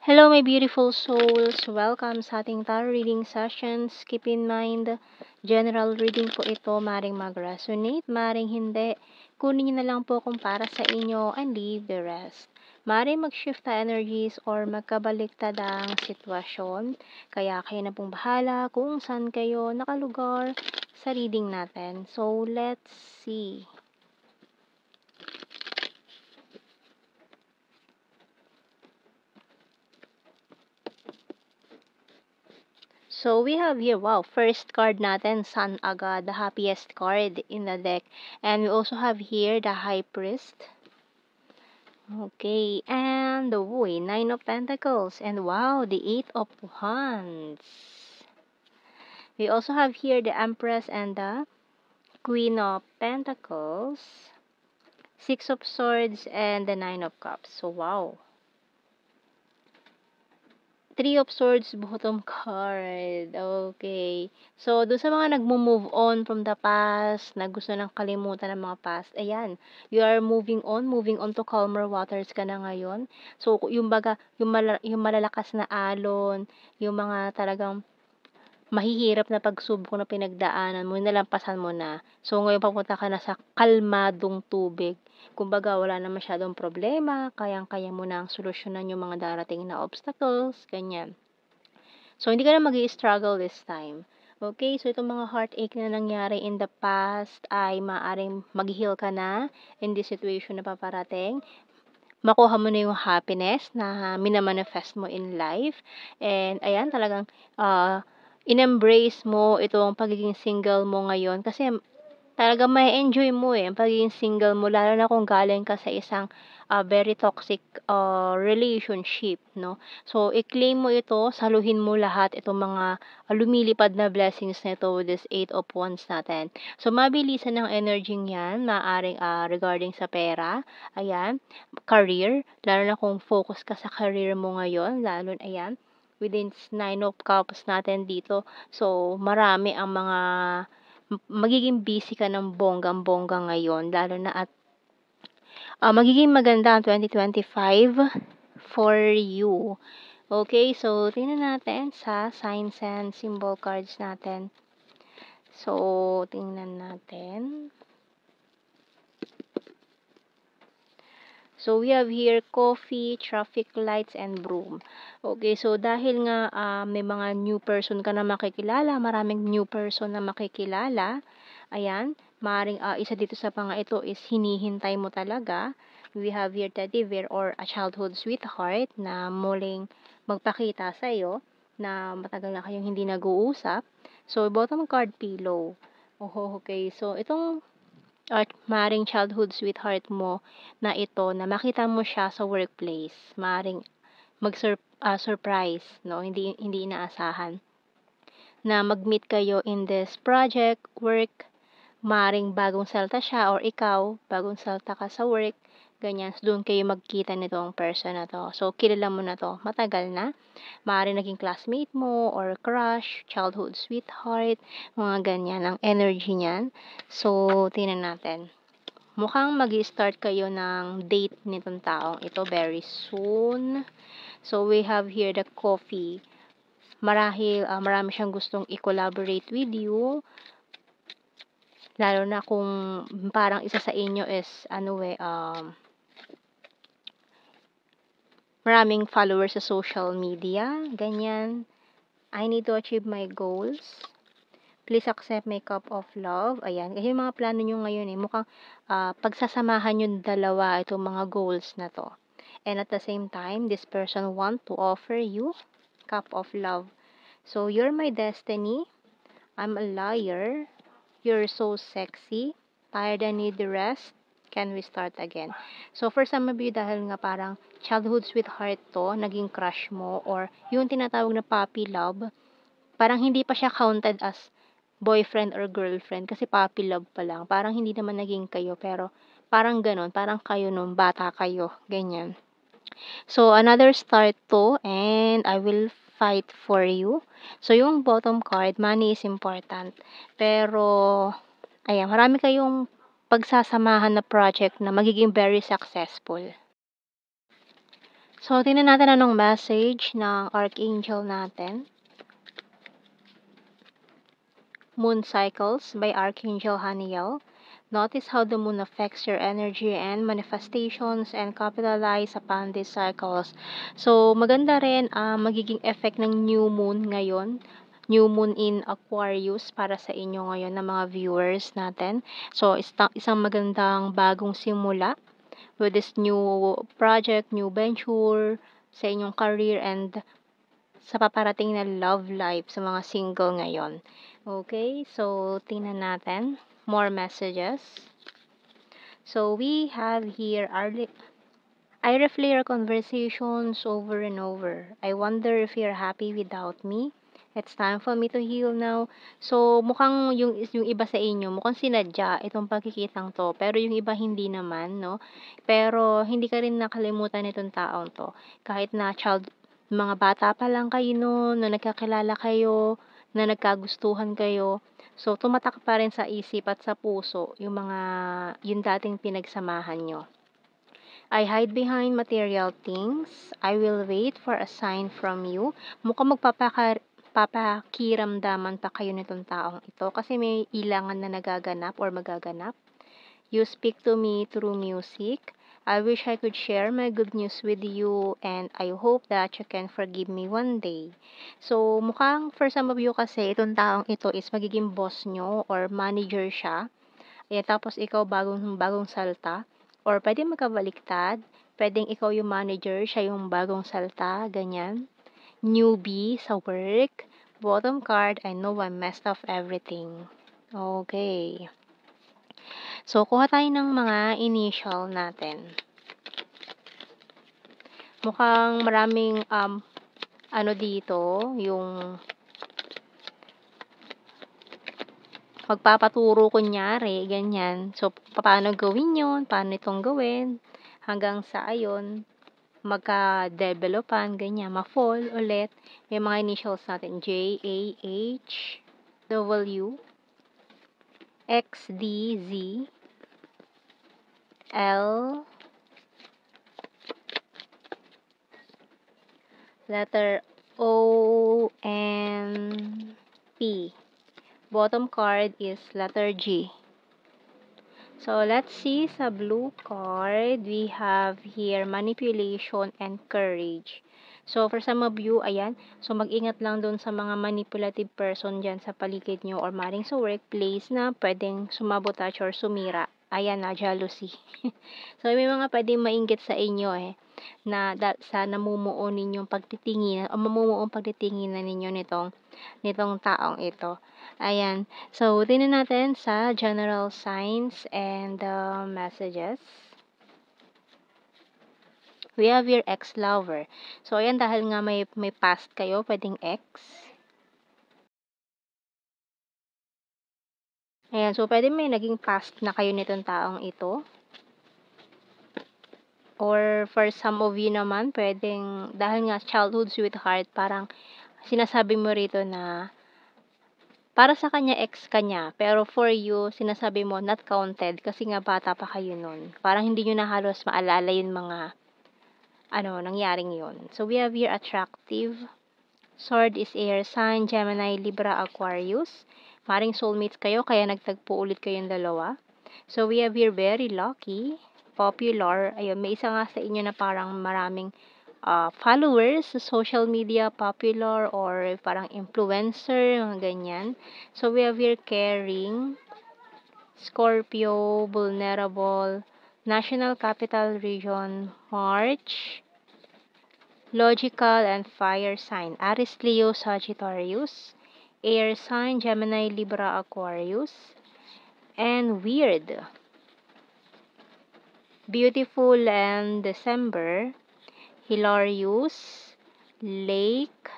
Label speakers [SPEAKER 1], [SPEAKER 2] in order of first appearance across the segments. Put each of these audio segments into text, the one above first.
[SPEAKER 1] Hello, my beautiful souls. Welcome sa ating tarot reading sessions. Keep in mind, general reading po ito. Maring mag-resonate, maring hindi. Kunin nyo na lang po kung para sa inyo and leave the rest. Maring mag-shift na energies or magkabaliktad ang sitwasyon. Kaya kayo na pong bahala kung saan kayo nakalugar sa reading natin. So, let's see. So, we have here, wow, first card natin, Sun agad, the happiest card in the deck. And we also have here the High Priest. Okay, and the Nine of Pentacles. And wow, the Eight of Wands. We also have here the Empress and the Queen of Pentacles. Six of Swords and the Nine of Cups. So, wow. Three of Swords, bottom card. Okay. So, doon sa mga nagmo-move on from the past, na gusto nang kalimutan ng mga past, ayan, you are moving on to calmer waters ka na ngayon. So, yung baga, yung malalakas na alon, yung mga talagang mahihirap na pagsubok na pinagdaanan mo, nalampasan mo na. So, ngayon papunta ka na sa kalmadong tubig. Kumbaga, wala na masyadong problema, kayang-kaya mo na ang solusyonan yung mga darating na obstacles, ganyan. So, hindi ka na mag-i-struggle this time. Okay, so itong mga heartache na nangyari in the past ay maaaring mag-heal ka na in this situation na paparating. Makuha mo na yung happiness na minamanifest mo in life. And ayan, talagang in-embrace mo itong pagiging single mo ngayon kasi talagang ma-enjoy mo ang pagiging single mo lalo na kung galing ka sa isang very toxic relationship, no? So, i-claim mo ito, saluhin mo lahat itong mga lumilipad na blessings na ito with this 8 of Wands natin. So, mabilisan ng energy yan, maaaring regarding sa pera, ayan, career, lalo na kung focus ka sa career mo ngayon, lalo ayan, within 9 of Cups natin dito. So, marami ang mga magiging busy ka ng bonggang-bongga ngayon lalo na at magiging maganda ang 2025 for you. Okay, so tingnan natin sa signs and symbol cards natin. So, tingnan natin. So, we have here coffee, traffic lights, and broom. Okay, so dahil nga may mga new person ka na makikilala, maraming new person na makikilala, ayan, maaaring isa dito sa mga ito is hinihintay mo talaga. We have here teddy bear or a childhood sweetheart na muling magpakita sa iyo na matagal na kayong hindi nag-uusap. So, bottom card, pillow. Oh, okay. So, itong at maring childhood sweetheart mo na ito na makita mo siya sa workplace, maring surprise, no? Hindi inaasahan na mag-meet kayo in this project, work, maring bagong salta siya or ikaw, bagong salta ka sa work, ganyan. So, doon kayo magkita nitong person na to. So, kilala mo na to, matagal na. Maaaring naging classmate mo or crush, childhood sweetheart, mga ganyan ang energy niyan. So, tingnan natin. Mukhang magi-start kayo ng date nitong taong ito very soon. So, we have here the coffee. Marahil marami siyang gustong i-collaborate with you. Lalo na kung parang isa sa inyo is maraming followers sa social media, ganyan. I need to achieve my goals. Please accept my cup of love. Ayan. Kasi yung mga plano nyo ngayon mukhang pagsasamahan yung dalawa itong mga goals na to. And at the same time, this person want to offer you cup of love. So, you're my destiny. I'm a liar. You're so sexy. Tired and need the rest. Can we start again? So, for some of you, dahil nga parang childhood sweetheart to, naging crush mo, or yung tinatawag na puppy love, parang hindi pa siya counted as boyfriend or girlfriend kasi puppy love pa lang. Parang hindi naman naging kayo, pero parang ganon, parang kayo nung bata kayo, ganyan. So, another start to, and I will fight for you. So, yung bottom card, money is important. Pero, ayan, marami kayong pagsasamahan na project na magiging very successful. So, tingnan natin anong message ng Archangel natin. Moon Cycles by Archangel Haniel. Notice how the moon affects your energy and manifestations and capitalize upon these cycles. So, maganda rin magiging effect ng new moon ngayon. New moon in Aquarius para sa inyo ngayon na mga viewers natin. So, isang magandang bagong simula with this new project, new venture sa inyong career and sa paparating na love life sa mga single ngayon. Okay, so tingnan natin more messages. So we have here I replay our conversations over and over. I wonder if you're happy without me. It's time for me to heal now. So, mukhang yung iba sa inyo, mukhang sinadya itong pagkikitang to. Pero yung iba hindi naman, no? Pero hindi ka rin nakalimutan itong taong to. Kahit na mga bata pa lang kayo noon, na nagkakilala kayo, na nagkagustuhan kayo. So, tumatak pa rin sa isip at sa puso yung dating pinagsamahan nyo. I hide behind material things. I will wait for a sign from you. Mukhang papakiramdaman pa kayo nitong taong ito kasi may ilangan na nagaganap or magaganap. You speak to me through music. I wish I could share my good news with you and I hope that you can forgive me one day. So, mukhang for some of you kasi itong taong ito is magiging boss nyo or manager siya. Tapos ikaw bagong salta or puwedeng magkabaliktad, puwedeng ikaw yung manager, siya yung bagong salta, ganyan. Newbie sa work, bottom card, I know I messed up everything. Okay. So, kuha tayo ng mga initial natin. Mukhang maraming, dito, yung magpapaturo kunyari, ganyan. So, paano gawin yun, paano itong gawin, hanggang sa ayon, magka-developan, ganyan, ma-fall ulit. May mga initials natin, J, A, H, W, X, D, Z, L, letter O, and P. Bottom card is letter G. So, let's see sa blue card, we have here manipulation and courage. So, for some of you, ayan, so mag-ingat lang dun sa mga manipulative person dyan sa paligid nyo or maring sa workplace na pwedeng sumabotage or sumira. Ayan na, jealousy. So, may mga pwedeng mainggit sa inyo na sa namumuo ninyong pagtitingin o mamumuong pagtitinginan ninyo nitong taong ito. Ayan. So, tingnan natin sa general signs and messages. We have your ex-lover. So, ayan, dahil nga may past kayo, pwedeng ex. Ayan, so pwede may naging past na kayo nitong taong ito. Or for some of you naman, pwedeng, dahil nga childhood sweetheart, parang sinasabi mo rito na para sa kanya, ex ka niya, pero for you, sinasabi mo, not counted, kasi nga bata pa kayo nun. Parang hindi nyo na halos maalala yung mga, nangyaring yun. So, we have here attractive. Sword is air sign, Gemini, Libra, Aquarius. Maring soulmates kayo, kaya nagtagpo ulit kayong dalawa. So, we have here very lucky, popular. Ayun, may isa nga sa inyo na parang maraming followers sa social media, popular or parang influencer, mga ganyan. So, we have here caring, Scorpio, vulnerable, National Capital Region, March, logical and fire sign, Aries, Leo, Sagittarius, air sign, Gemini, Libra, Aquarius, and weird, beautiful and December, hilarious, lake,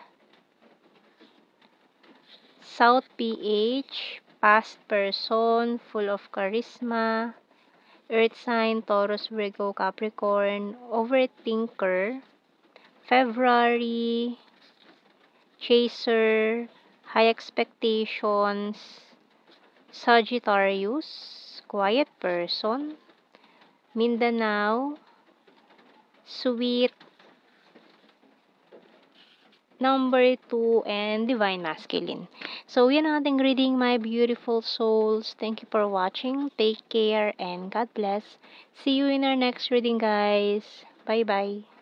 [SPEAKER 1] South PH, past person, full of charisma, earth sign, Taurus, Virgo, Capricorn, overthinker, February, chaser, high expectations, Sagittarius, quiet person, Mindanao, sweet, number 2, and divine masculine. So, yan ang ating reading, my beautiful souls. Thank you for watching. Take care and God bless. See you in our next reading, guys. Bye-bye.